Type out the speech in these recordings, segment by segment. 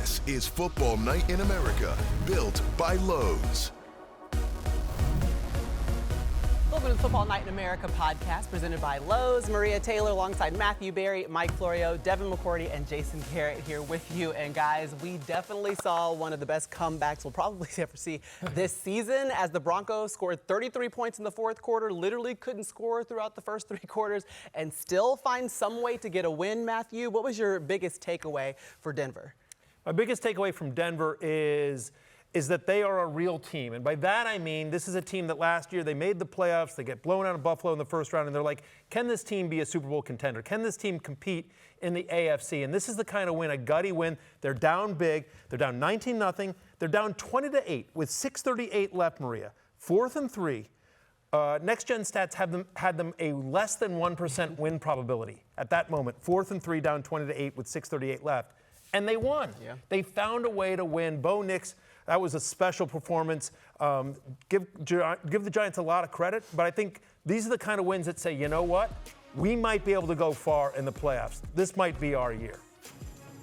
This is Football Night in America, built by Lowe's. Welcome to the Football Night in America podcast presented by Lowe's. Maria Taylor alongside Matthew Berry, Mike Florio, Devin McCourty, and Jason Garrett here with you. And guys, we definitely saw one of the best comebacks we'll probably ever see this season as the Broncos scored 33 points in the fourth quarter, literally couldn't score throughout the first three quarters, and still find some way to get a win. Matthew, what was your biggest takeaway for Denver? My biggest takeaway from Denver is that they are a real team. And by that I mean this is a team that last year they made the playoffs, they get blown out of Buffalo in the first round, and they're like, can this team be a Super Bowl contender? Can this team compete in the AFC? And this is the kind of win, a gutty win. They're down big. They're down 19-0. They're down 20-8 with 6:38 left, Maria. 4th and 3. Next Gen Stats had them a less than 1% win probability at that moment. 4th and 3 down 20-8 with 6:38 left. And they won. Yeah. They found a way to win. Bo Nix, that was a special performance. Give the Giants a lot of credit, but I think these are the kind of wins that say, you know what? We might be able to go far in the playoffs. This might be our year.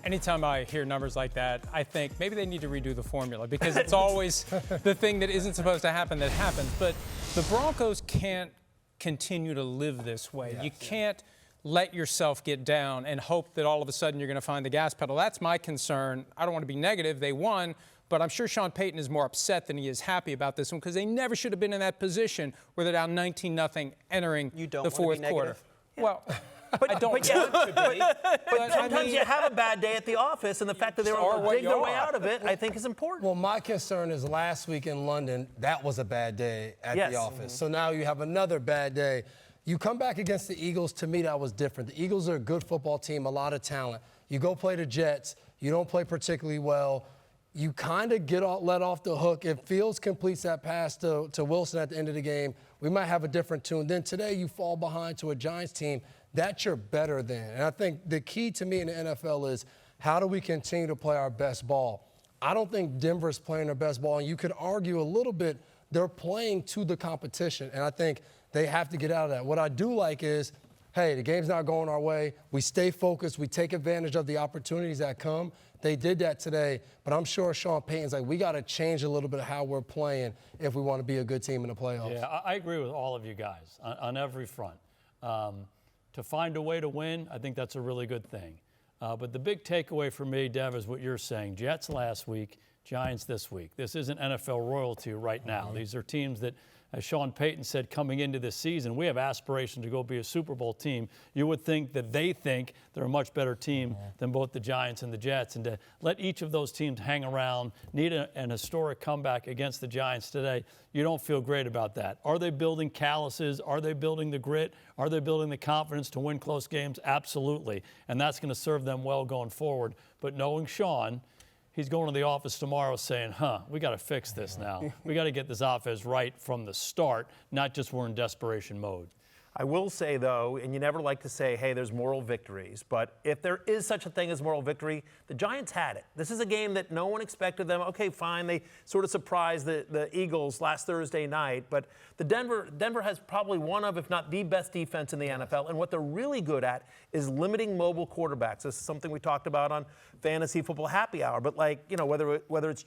Anytime I hear numbers like that, I think maybe they need to redo the formula because it's always the thing that isn't supposed to happen that happens. But the Broncos can't continue to live this way. Yes. You can't let yourself get down and hope that all of a sudden you're going to find the gas pedal. That's my concern. I don't want to be negative. They won. But I'm sure Sean Payton is more upset than he is happy about this one because they never should have been in that position where they're down 19-0 entering the fourth quarter. Yeah. Well, I don't want to be. But sometimes you have a bad day at the office, and the fact that they were able to dig their way out of it, I think, is important. Well, my concern is last week in London, that was a bad day at the office. So now you have another bad day. You come back against the Eagles, to me, that was different. The Eagles are a good football team, a lot of talent. You go play the Jets, you don't play particularly well. You kind of let off the hook. If Fields completes that pass to Wilson at the end of the game, we might have a different tune. Then today you fall behind to a Giants team that you're better than. And I think the key to me in the NFL is how do we continue to play our best ball? I don't think Denver's playing their best ball, and you could argue a little bit they're playing to the competition, and I think they have to get out of that. What I do like is, hey, the game's not going our way. We stay focused. We take advantage of the opportunities that come. They did that today, but I'm sure Sean Payton's like, we got to change a little bit of how we're playing if we want to be a good team in the playoffs. Yeah, I agree with all of you guys on every front. To find a way to win, I think that's a really good thing. But the big takeaway for me, Dev, is what you're saying. Jets last week, Giants this week. This isn't NFL royalty right now. Mm-hmm. These are teams that, as Sean Payton said coming into this season, we have aspirations to go be a Super Bowl team. You would think that they think they're a much better team than both the Giants and the Jets. And to let each of those teams hang around, need an historic comeback against the Giants today, you don't feel great about that. Are they building calluses? Are they building the grit? Are they building the confidence to win close games? Absolutely. And that's going to serve them well going forward. But knowing Sean, he's going to the office tomorrow saying, we got to fix this now. We got to get this offense right from the start, not just we're in desperation mode. I will say, though, and you never like to say, hey, there's moral victories, but if there is such a thing as moral victory, the Giants had it. This is a game that no one expected them. Okay, fine, they sort of surprised the Eagles last Thursday night, but the Denver has probably one of, if not the best defense in the NFL, and what they're really good at is limiting mobile quarterbacks. This is something we talked about on Fantasy Football Happy Hour, but whether it's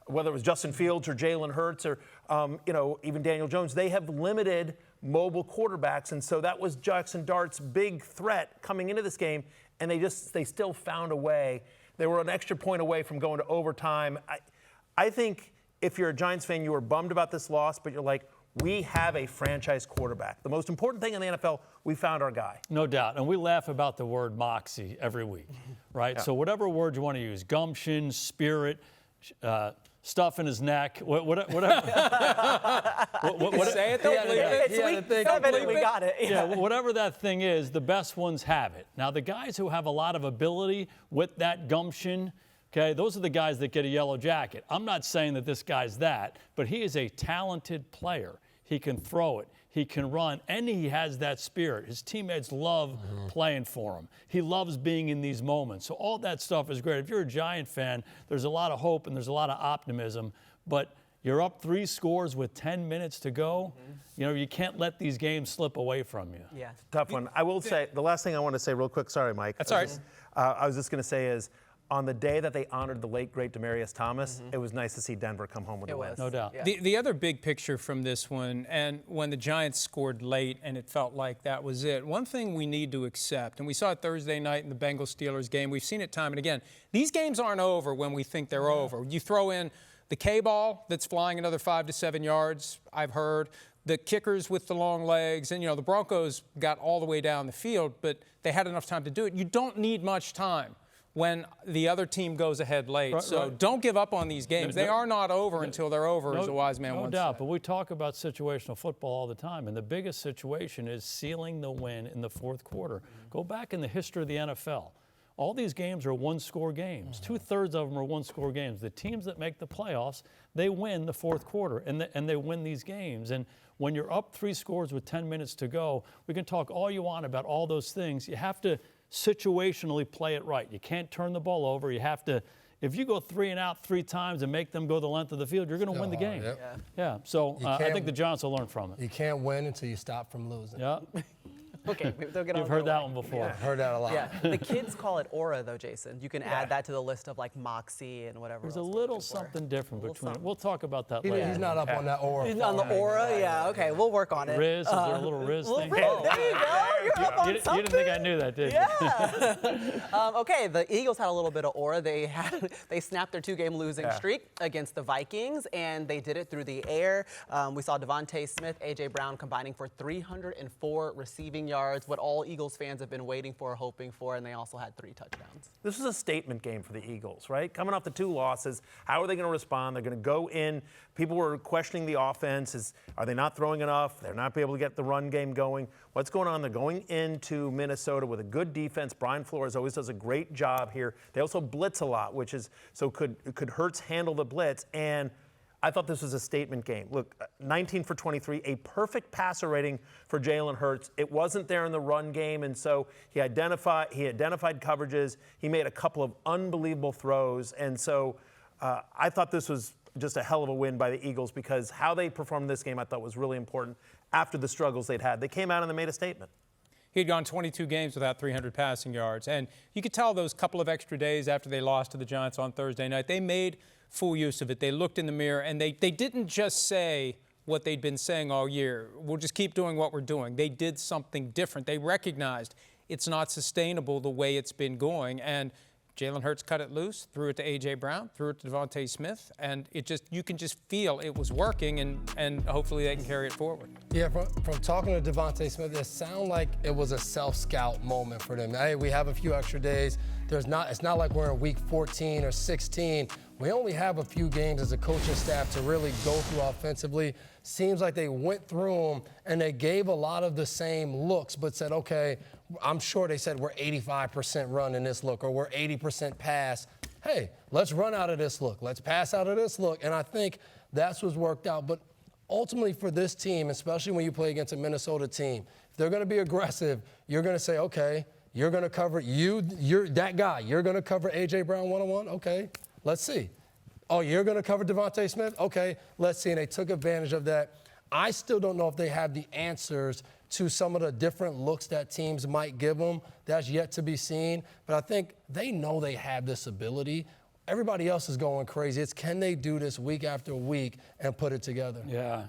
whether it was Justin Fields or Jalen Hurts or even Daniel Jones, they have limited mobile quarterbacks, and so that was Jackson Dart's big threat coming into this game, and they still found a way. They were an extra point away from going to overtime. I think if you're a Giants fan, you were bummed about this loss, but you're like, we have a franchise quarterback. The most important thing in the NFL, we found our guy. No doubt. And we laugh about the word moxie every week, right? Yeah. So whatever word you want to use, gumption, spirit, stuff in his neck, whatever. Say it, it's week 7, we got it. Yeah, whatever that thing is, the best ones have it. Now, the guys who have a lot of ability with that gumption, okay, those are the guys that get a yellow jacket. I'm not saying that this guy's that, but he is a talented player. He can throw it. He can run, and he has that spirit. His teammates love playing for him. He loves being in these moments. So all that stuff is great. If you're a Giant fan, there's a lot of hope and there's a lot of optimism, but you're up 3 scores with 10 minutes to go. You can't let these games slip away from you. Yeah. Tough one. I will say, the last thing I want to say real quick, sorry, Mike. That's all right. I was just going to say is, on the day that they honored the late, great Demaryius Thomas, it was nice to see Denver come home with a win. No doubt. Yeah. The other big picture from this one, and when the Giants scored late and it felt like that was it, one thing we need to accept, and we saw it Thursday night in the Bengals-Steelers game, we've seen it time and again, these games aren't over when we think they're over. You throw in the K-ball that's flying another 5 to 7 yards, I've heard, the kickers with the long legs, and, the Broncos got all the way down the field, but they had enough time to do it. You don't need much time when the other team goes ahead late. Don't give up on these games. They are not over until they're over, as a wise man once said. No doubt, but we talk about situational football all the time, and the biggest situation is sealing the win in the fourth quarter. Go back in the history of the NFL. All these games are one-score games. 2/3 of them are one-score games. The teams that make the playoffs, they win the fourth quarter, and they win these games. And when you're up 3 scores with 10 minutes to go, we can talk all you want about all those things. You have to situationally play it right. You can't turn the ball over. You have to, if you go 3 and out 3 times and make them go the length of the field, you're going to win the game. Yeah. So I think the Giants will learn from it. You can't win until you stop from losing. Yeah. Okay, they'll get on You've heard that one before. I've heard that a lot. Yeah, the kids call it aura, though, Jason. You can add that to the list of like moxie and whatever. There's else a we're little looking for. something different between something. it. We'll talk about that He's later. not up on that aura. He's on the aura? Yeah, okay, we'll work on it. Riz, is there a little Riz thing? There you go. You're up on You didn't think I knew that, did you? Yeah. Okay, the Eagles had a little bit of aura. They snapped their 2-game losing streak against the Vikings, and they did it through the air. We saw Devontae Smith, A.J. Brown combining for 304 receiving yards, what all Eagles fans have been waiting for, hoping for, and they also had 3 touchdowns. This was a statement game for the Eagles, right? Coming off the 2 losses, how are they going to respond? They're going to go in. People were questioning the offense. Are they not throwing enough? They're not be able to get the run game going. What's going on? They're going into Minnesota with a good defense. Brian Flores always does a great job here. They also blitz a lot, which is so could Hurts handle the blitz? And I thought this was a statement game. Look, 19 for 23, a perfect passer rating for Jalen Hurts. It wasn't there in the run game, and so he identified coverages. He made a couple of unbelievable throws, and so I thought this was just a hell of a win by the Eagles because how they performed this game I thought was really important after the struggles they'd had. They came out and they made a statement. He had gone 22 games without 300 passing yards, and you could tell those couple of extra days after they lost to the Giants on Thursday night, they made full use of it. They looked in the mirror, and they didn't just say what they'd been saying all year. We'll just keep doing what we're doing. They did something different. They recognized it's not sustainable the way it's been going, and Jalen Hurts cut it loose, threw it to A.J. Brown, threw it to Devontae Smith, and you can just feel it was working, and hopefully they can carry it forward. Yeah, from talking to Devontae Smith, it sounded like it was a self-scout moment for them. Hey, we have a few extra days. It's not like we're in week 14 or 16. We only have a few games as a coaching staff to really go through offensively. Seems like they went through them and they gave a lot of the same looks, but said, okay, I'm sure they said we're 85% run in this look or we're 80% pass. Hey, let's run out of this look. Let's pass out of this look. And I think that's what's worked out. But ultimately for this team, especially when you play against a Minnesota team, if they're going to be aggressive, you're going to say, okay, you're going to cover you're that guy. You're going to cover A.J. Brown one-on-one? Okay, let's see. Oh, you're going to cover Devontae Smith? Okay, let's see. And they took advantage of that. I still don't know if they have the answers to some of the different looks that teams might give them. That's yet to be seen. But I think they know they have this ability. Everybody else is going crazy. It's can they do this week after week and put it together? Yeah,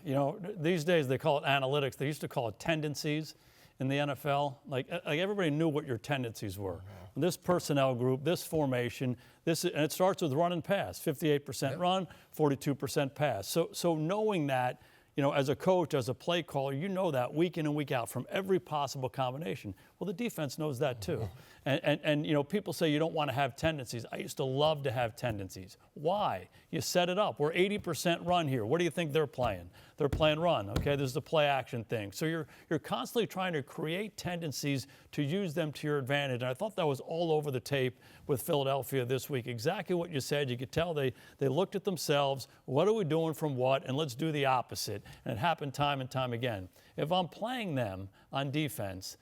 these days they call it analytics. They used to call it tendencies in the NFL. Like everybody knew what your tendencies were. This personnel group, this formation, and it starts with run and pass. 58% run, 42% pass. So knowing that, as a coach, as a play caller, you know that week in and week out from every possible combination. Well, the defense knows that too. And people say you don't want to have tendencies. I used to love to have tendencies. Why? You set it up. We're 80% run here. What do you think they're playing? They're playing run. Okay, this is the play action thing. So you're constantly trying to create tendencies to use them to your advantage. And I thought that was all over the tape with Philadelphia this week. Exactly what you said. You could tell they looked at themselves. What are we doing from what? And let's do the opposite. And it happened time and time again. If I'm playing them on defense,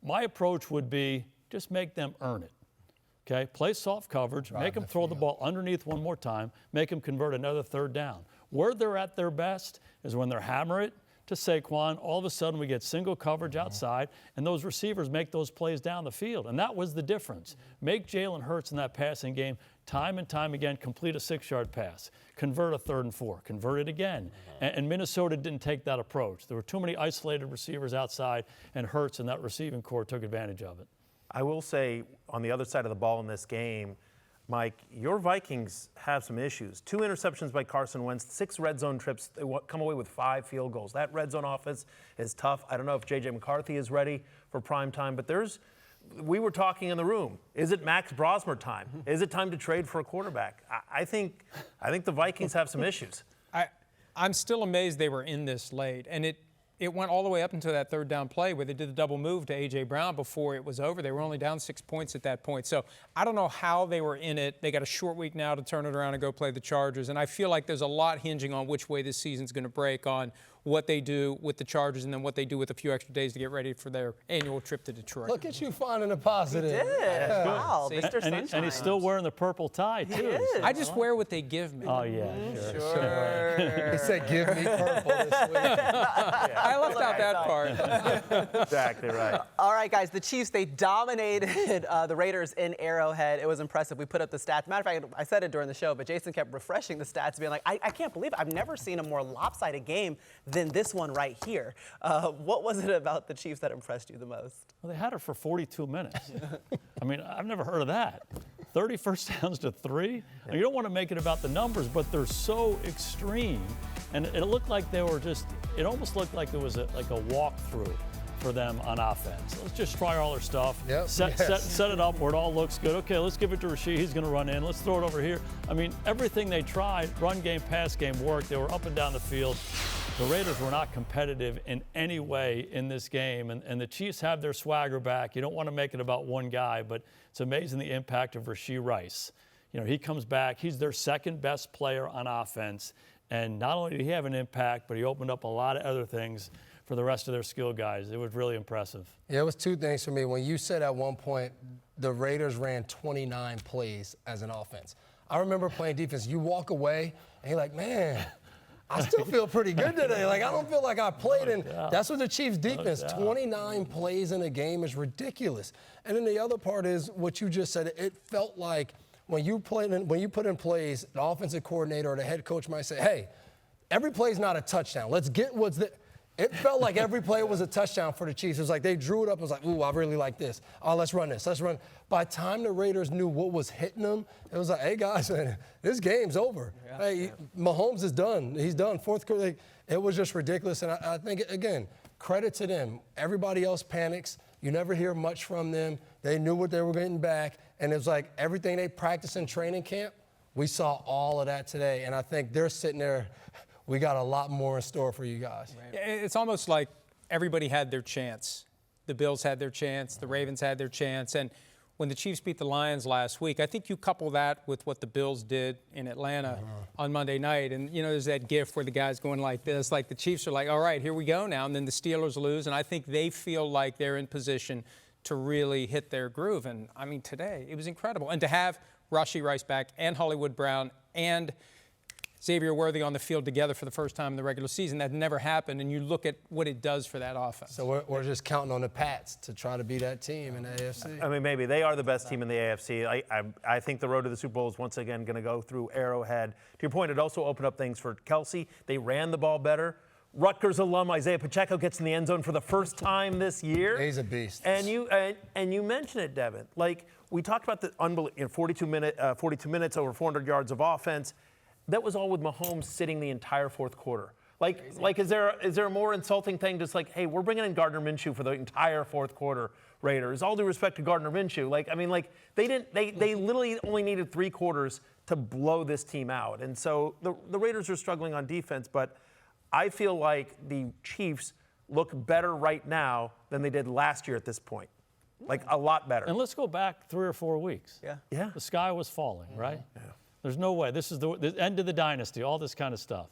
my approach would be just make them earn it. Okay, play soft coverage, make them throw the ball underneath one more time, make them convert another third down. Where they're at their best is when they're hammer it, to Saquon. All of a sudden, we get single coverage outside, and those receivers make those plays down the field. And that was the difference. Make Jalen Hurts in that passing game time and time again, complete a 6-yard pass, convert a 3rd and 4, convert it again. And Minnesota didn't take that approach. There were too many isolated receivers outside, and Hurts and that receiving core took advantage of it. I will say, on the other side of the ball in this game, Mike, your Vikings have some issues. 2 interceptions by Carson Wentz, 6 red zone trips. They come away with 5 field goals. That red zone offense is tough. I don't know if J.J. McCarthy is ready for prime time, but we were talking in the room. Is it Max Brosmer time? Is it time to trade for a quarterback? I think the Vikings have some issues. I'm still amazed they were in this late, and it went all the way up into that 3rd down play where they did the double move to A.J. Brown before it was over. They were only down 6 points at that point. So I don't know how they were in it. They got a short week now to turn it around and go play the Chargers. And I feel like there's a lot hinging on which way this season's going to break, on what they do with the Chargers and then what they do with a few extra days to get ready for their annual trip to Detroit. Look at you finding a positive. He did. Yeah. Wow, Mr. Sunshine. And he's still wearing the purple tie, too. He is. I just wear what they give me. Oh, yeah, Sure. He said, give me purple this week. I left out that part. Exactly right. All right, guys, the Chiefs, they dominated the Raiders in Arrowhead. It was impressive. We put up the stats. Matter of fact, I said it during the show, but Jason kept refreshing the stats, being like, I can't believe it. I've never seen a more lopsided game than this one right here. What was it about the Chiefs that impressed you the most? Well, they had her for 42 minutes. I mean, I've never heard of that. 30 first downs to 3. Now, you don't want to make it about the numbers, but they're so extreme. And it looked like they were it almost looked like it was like a walkthrough for them on offense. Let's just try all our stuff. Yep. Set it up where it all looks good. Okay, let's give it to Rashid. He's going to run in. Let's throw it over here. I mean, everything they tried, run game, pass game, worked. They were up and down the field. The Raiders were not competitive in any way in this game, and the Chiefs have their swagger back. You don't want to make it about one guy, but it's amazing the impact of Rashid Rice. You know, he comes back. He's their 2nd best player on offense, and not only did he have an impact, but he opened up a lot of other things for the rest of their skill guys. It was really impressive. Yeah, it was 2 things for me. When you said at one point the Raiders ran 29 plays as an offense, I remember playing defense. You walk away, and you're like, man, I still feel pretty good today. Like, I don't feel like I played. And that's what the Chiefs' defense, 29 plays in a game is ridiculous. And then the other part is what you just said. It felt like when you put in plays, the offensive coordinator or the head coach might say, hey, every play is not a touchdown. Let's get what's there. It felt like every play was a touchdown for the Chiefs. It was like they drew it up and was like, ooh, I really like this. Oh, let's run this. Let's run. By the time the Raiders knew what was hitting them, it was like, hey, guys, man, this game's over. Yeah, hey, Mahomes is done. He's done. 4th quarter, it was just ridiculous. And I think, again, credit to them. Everybody else panics. You never hear much from them. They knew what they were getting back. And it was like everything they practiced in training camp, we saw all of that today. And I think they're sitting there, we got a lot more in store for you guys. It's almost like everybody had their chance. The Bills had their chance. The Ravens had their chance. And when the Chiefs beat the Lions last week, I think you couple that with what the Bills did in Atlanta on Monday night. And, you know, there's that gif where the guy's going like this, like the Chiefs are like, all right, here we go now. And then the Steelers lose. And I think they feel like they're in position to really hit their groove. And, I mean, today, it was incredible. And to have Rashid Rice back and Hollywood Brown and Xavier Worthy on the field together for the first time in the regular season. That never happened, and you look at what it does for that offense. So we're just counting on the Pats to try to be that team in the AFC. I mean, maybe they are the best team in the AFC. I think the road to the Super Bowl is once again going to go through Arrowhead. To your point, it also opened up things for Kelsey. They ran the ball better. Rutgers alum Isaiah Pacheco gets in the end zone for the first time this year. He's a beast. And you mentioned it, Devin. Like, we talked about the 42 minutes, over 400 yards of offense. That was all with Mahomes sitting the entire 4th quarter. Like, is there a more insulting thing? Just like, hey, we're bringing in Gardner Minshew for the entire 4th quarter. Raiders. All due respect to Gardner Minshew, they literally only needed 3 quarters to blow this team out. And so the Raiders are struggling on defense, but I feel like the Chiefs look better right now than they did last year at this point. Like, a lot better. And let's go back 3 or 4 weeks. Yeah. The sky was falling, right? Yeah. There's no way. This is the end of the dynasty, all this kind of stuff.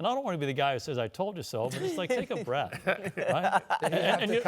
And I don't want to be the guy who says, I told you so, but it's like, take a breath. Right? But you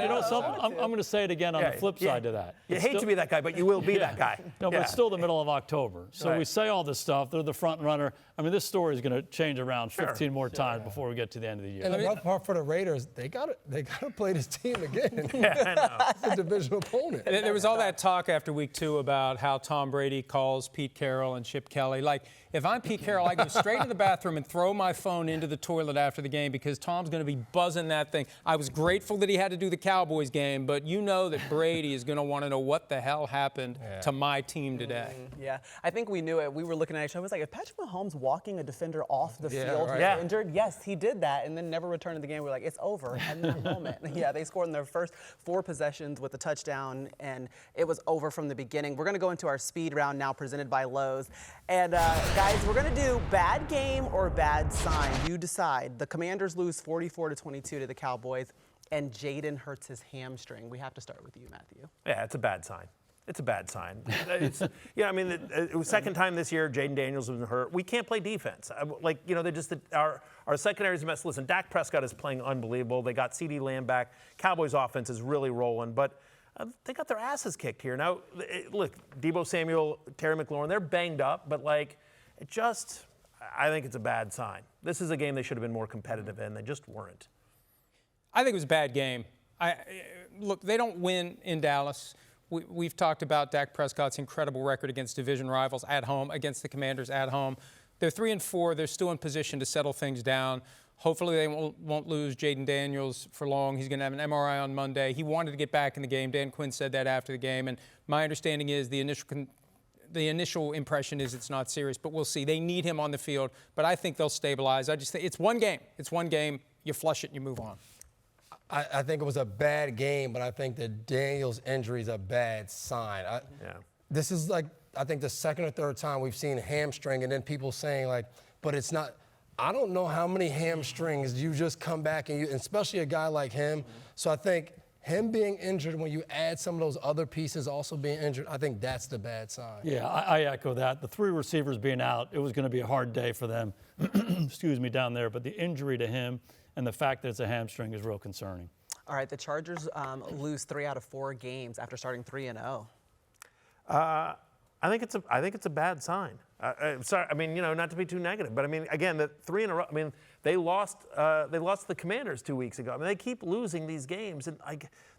know something? I'm going to say it again on the flip side to that. You hate to be that guy, but you will be that guy. No, but it's still the middle of October. So we say all this stuff. They're the front runner. I mean, this story is going to change around 15 more times before we get to the end of the year. And the rough part for the Raiders, they got to play this team again. It's a divisional opponent. And there was all that talk after week 2 about how Tom Brady calls Pete Carroll and Chip Kelly. Like, if I'm Pete Carroll, I go straight to the bathroom and throw my phone into the toilet after the game because Tom's going to be buzzing that thing. I was grateful that he had to do the Cowboys game, but you know that Brady is going to want to know what the hell happened to my team today. Yeah, I think we knew it. We were looking at each other. I was like, if Patrick Mahomes walking a defender off the field injured, yes, he did that, and then never returned to the game. We're like, it's over at that moment. Yeah, they scored in their first 4 possessions with a touchdown, and it was over from the beginning. We're going to go into our speed round now, presented by Lowe's. And guys, we're going to do bad game or bad sign. You decide. The Commanders lose 44-22 to the Cowboys, and Jayden hurts his hamstring. We have to start with you, Matthew. Yeah, it's a bad sign. It's a bad sign. I mean, it was second time this year Jayden Daniels was hurt. We can't play defense. They're just our secondary's a mess. Listen, Dak Prescott is playing unbelievable. They got CeeDee Lamb back. Cowboys offense is really rolling, but they got their asses kicked here. Now, look, Deebo Samuel, Terry McLaurin, they're banged up, but I think it's a bad sign. This is a game they should have been more competitive in. They just weren't. I think it was a bad game. Look, they don't win in Dallas. We've talked about Dak Prescott's incredible record against division rivals at home, against the Commanders at home. They're 3-4. They're still in position to settle things down. Hopefully they won't lose Jayden Daniels for long. He's going to have an MRI on Monday. He wanted to get back in the game. Dan Quinn said that after the game. And my understanding is the initial impression is it's not serious, but we'll see. They need him on the field, but I think they'll stabilize. I just think it's one game. It's one game. You flush it and you move on. I think it was a bad game, but I think that Daniels' injury is a bad sign. This is I think the second or third time we've seen hamstring, and then people saying but it's not. I don't know how many hamstrings you just come back and especially a guy like him. So I think him being injured, when you add some of those other pieces also being injured, I think that's the bad sign. Yeah, I echo that. The 3 receivers being out, it was going to be a hard day for them, excuse me, down there. But the injury to him and the fact that it's a hamstring is real concerning. All right, the Chargers lose 3 out of 4 games after starting 3-0. I think it's a bad sign. Sorry, I mean, not to be too negative, but I mean, again, the 3 in a row. I mean, they lost the Commanders 2 weeks ago. I mean, they keep losing these games, and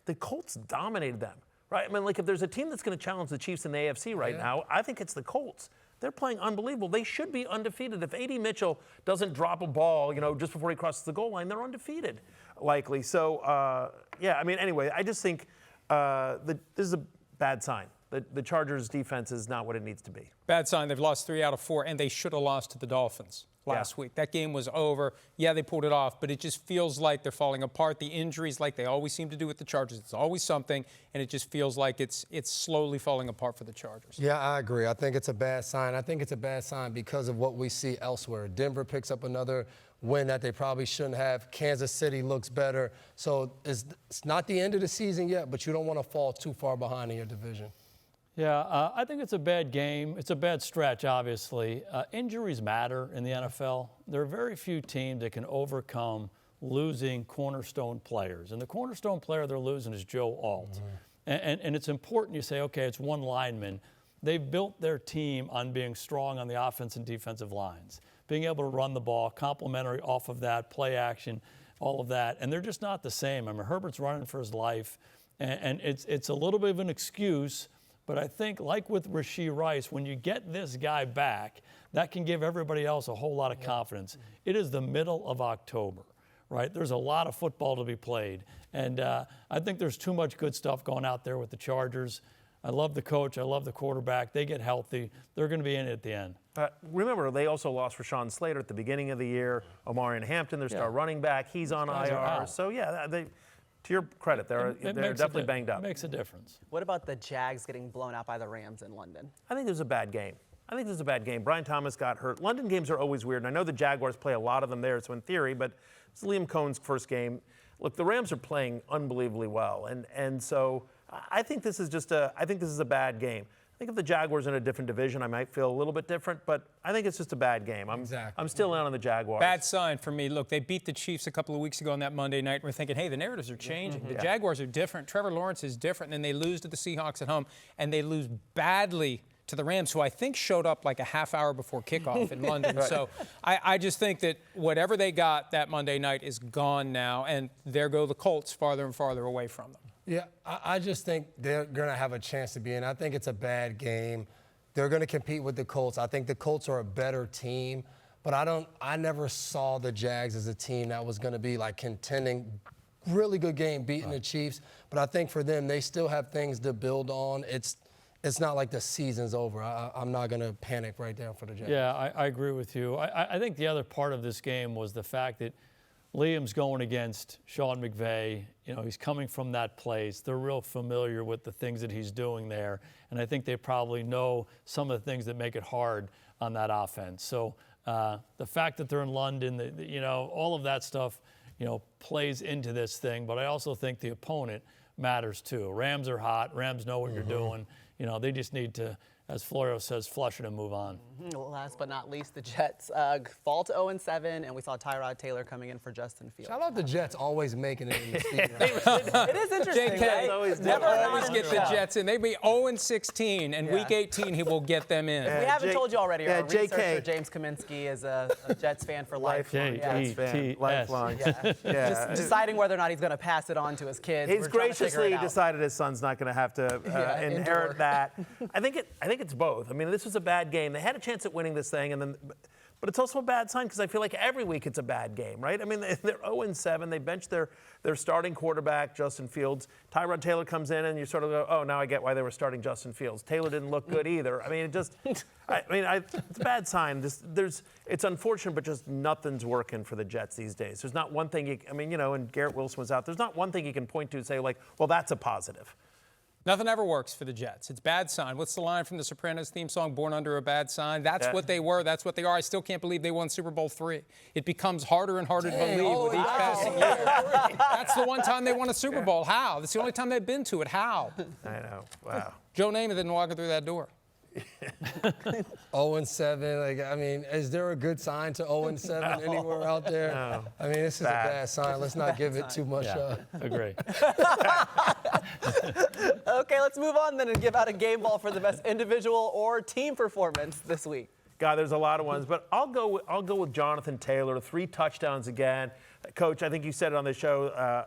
the Colts dominated them, right? I mean, if there's a team that's going to challenge the Chiefs in the AFC right now, I think it's the Colts. They're playing unbelievable. They should be undefeated. If A.D. Mitchell doesn't drop a ball, just before he crosses the goal line, they're undefeated, likely. So, I mean, anyway, I just think this is a bad sign. The Chargers' defense is not what it needs to be. Bad sign. They've lost 3 out of 4, and they should have lost to the Dolphins last week. That game was over. Yeah, they pulled it off, but it just feels like they're falling apart. The injuries, like they always seem to do with the Chargers, it's always something, and it just feels like it's slowly falling apart for the Chargers. Yeah, I agree. I think it's a bad sign. I think it's a bad sign because of what we see elsewhere. Denver picks up another win that they probably shouldn't have. Kansas City looks better. So it's not the end of the season yet, but you don't want to fall too far behind in your division. Yeah, I think it's a bad game. It's a bad stretch, obviously. Injuries matter in the NFL. There are very few teams that can overcome losing cornerstone players. And the cornerstone player they're losing is Joe Alt. Mm-hmm. And it's important you say, okay, it's one lineman. They've built their team on being strong on the offense and defensive lines, being able to run the ball, complementary off of that, play action, all of that. And they're just not the same. I mean, Herbert's running for his life. And it's a little bit of an excuse. But I think, like with Rashee Rice, when you get this guy back, that can give everybody else a whole lot of confidence. It is the middle of October, right? There's a lot of football to be played. And I think there's too much good stuff going out there with the Chargers. I love the coach. I love the quarterback. They get healthy. They're going to be in it at the end. Remember, they also lost Rashawn Slater at the beginning of the year. Omarion Hampton, their star running back, he's on IR. So, yeah, to your credit, they're definitely banged up. It makes a difference. What about the Jags getting blown out by the Rams in London? I think this is a bad game. Brian Thomas got hurt. London games are always weird, and I know the Jaguars play a lot of them there, so in theory, but it's Liam Cohen's first game. Look, the Rams are playing unbelievably well, and so I think this is a bad game. think if the Jaguars in a different division, I might feel a little bit different, but I think it's just a bad game. I'm still in on the Jaguars. Bad sign for me. Look, they beat the Chiefs a couple of weeks ago on that Monday night. We're thinking, hey, the narratives are changing. The Jaguars are different. Trevor Lawrence is different, and they lose to the Seahawks at home, and they lose badly to the Rams, who I think showed up like a half hour before kickoff in London. Right. So I just think that whatever they got that Monday night is gone now, and there go the Colts farther and farther away from them. Yeah, I just think they're going to have a chance to be in. I think it's a bad game. They're going to compete with the Colts. I think the Colts are a better team, but I never saw the Jags as a team that was going to be like contending. Really good game beating the Chiefs, but I think for them, they still have things to build on. It's not like the season's over. I'm not going to panic right now for the Jags. Yeah, I agree with you. I think the other part of this game was the fact that Liam's going against Sean McVay. You know, he's coming from that place. They're real familiar with the things that he's doing there, and I think they probably know some of the things that make it hard on that offense. So the fact that they're in London, all of that stuff, plays into this thing. But I also think the opponent matters too. Rams are hot. Rams know what you're doing. They just need to, as Florio says, flush it and move on. Last but not least, the Jets fall to 0-7, and we saw Tyrod Taylor coming in for Justin Fields. Shout out the Jets always making it in the season. It is interesting, JK, right? never always get the Jets in. They be 0-16, and Week 18 he will get them in. We haven't told you already. Our JK. researcher, James Kaminsky, is a Jets fan for life. Jets fan. Lifelong. Just deciding whether or not he's going to pass it on to his kids. He's graciously decided his son's not going to have to inherit that. I think it's both. I mean, this was a bad game. They had a chance at winning this thing, but it's also a bad sign because I feel like every week it's a bad game, right? I mean, they're 0-7. They benched their starting quarterback, Justin Fields. Tyrod Taylor comes in, and you sort of go, oh, now I get why they were starting Justin Fields. Taylor didn't look good either. I mean, it's a bad sign. It's unfortunate, but just nothing's working for the Jets these days. There's not one thing and Garrett Wilson was out. There's not one thing you can point to and say, like, well, that's a positive. Nothing ever works for the Jets. It's bad sign. What's the line from the Sopranos theme song, Born Under a Bad Sign? That's what they were. That's what they are. I still can't believe they won Super Bowl III. It becomes harder and harder to believe with each passing year. That's the one time they won a Super Bowl. How? That's the only time they've been to it. How? I know. Wow. Joe Namath didn't walk through that door. 0-7. Is there a good sign to 0-7 anywhere out there? No. This is a bad sign. Let's not give it too much. Agree. Okay, let's move on then and give out a game ball for the best individual or team performance this week. God, there's a lot of ones, but I'll go with Jonathan Taylor. 3 touchdowns again. Coach, I think you said it on the show,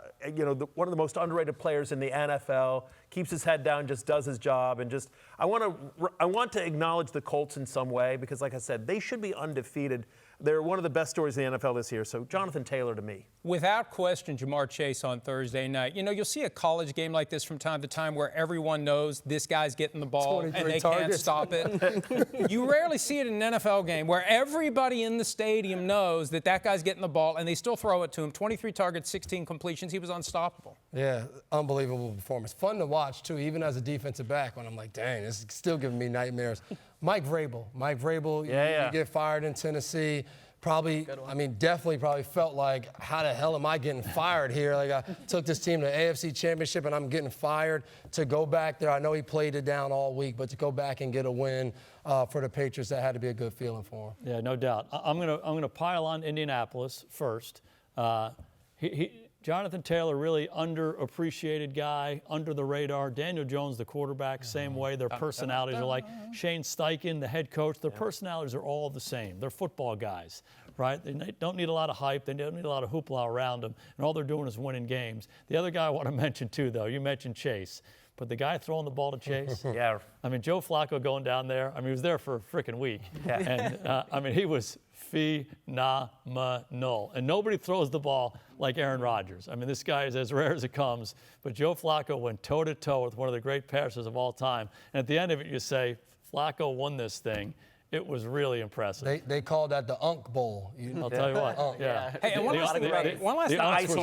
one of the most underrated players in the NFL, keeps his head down, just does his job, and just I want to acknowledge the Colts in some way because, like I said, they should be undefeated. They're one of the best stories in the NFL this year, so Jonathan Taylor to me. Without question, Jamar Chase on Thursday night. You'll see a college game like this from time to time where everyone knows this guy's getting the ball and they can't stop it. You rarely see it in an NFL game where everybody in the stadium knows that guy's getting the ball and they still throw it to him. 23 targets, 16 completions. He was unstoppable. Yeah, unbelievable performance. Fun to watch, too, even as a defensive back when I'm like, dang, this is still giving me nightmares. Mike Vrabel, you get fired in Tennessee. Definitely felt like, how the hell am I getting fired here? Like, I took this team to the AFC Championship and I'm getting fired. To go back there, I know he played it down all week, but to go back and get a win for the Patriots, that had to be a good feeling for him. Yeah, no doubt. I'm gonna pile on Indianapolis first. Jonathan Taylor, really underappreciated guy, under the radar. Daniel Jones, the quarterback, same way. Their personalities are like Shane Steichen, the head coach. Their personalities are all the same. They're football guys, right? They don't need a lot of hype. They don't need a lot of hoopla around them. And all they're doing is winning games. The other guy I want to mention, too, though, you mentioned Chase. But the guy throwing the ball to Chase, Joe Flacco going down there, he was there for a freaking week. Yeah. And, he was phenomenal. And nobody throws the ball like Aaron Rodgers. This guy is as rare as it comes. But Joe Flacco went toe-to-toe with one of the great passers of all time. And at the end of it, you say, Flacco won this thing. It was really impressive. They call that the Unk Bowl. I'll tell you what. Hey, and one last thing.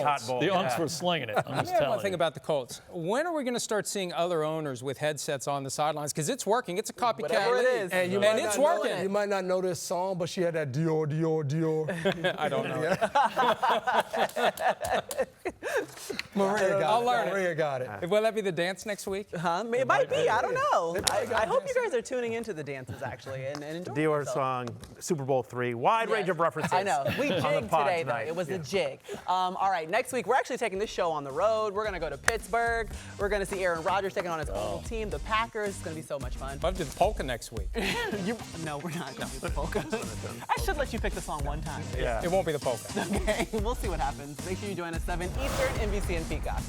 Hot bowl. The Unks were slinging it. I'm just telling one thing about the Colts. When are we going to start seeing other owners with headsets on the sidelines? Because it's working. It's a copycat. Whatever it is. And it's working. You might not know this song, but she had that Dior, Dior, Dior. I don't know. Maria got I'll it. learn it. Maria got it. Will that be the dance next week? It might be. I don't know. I hope you guys are tuning into the dances, actually, and enjoying Dior yourself. song, Super Bowl III, wide range of references. I know. We on the jigged pod today, though. tonight. It was a jig. All right, next week, we're actually taking this show on the road. We're going to go to Pittsburgh. We're going to see Aaron Rodgers taking on his old team, the Packers. It's going to be so much fun. I'll do the polka next week. No, we're not going to do the polka. I should let you pick the song one time. Yeah. It won't be the polka. Okay, we'll see what happens. Make sure you join us 7 Eastern, NBC and Peacock.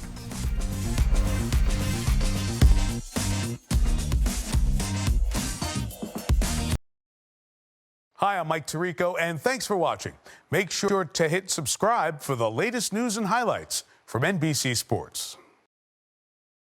Hi, I'm Mike Tirico, and thanks for watching. Make sure to hit subscribe for the latest news and highlights from NBC Sports.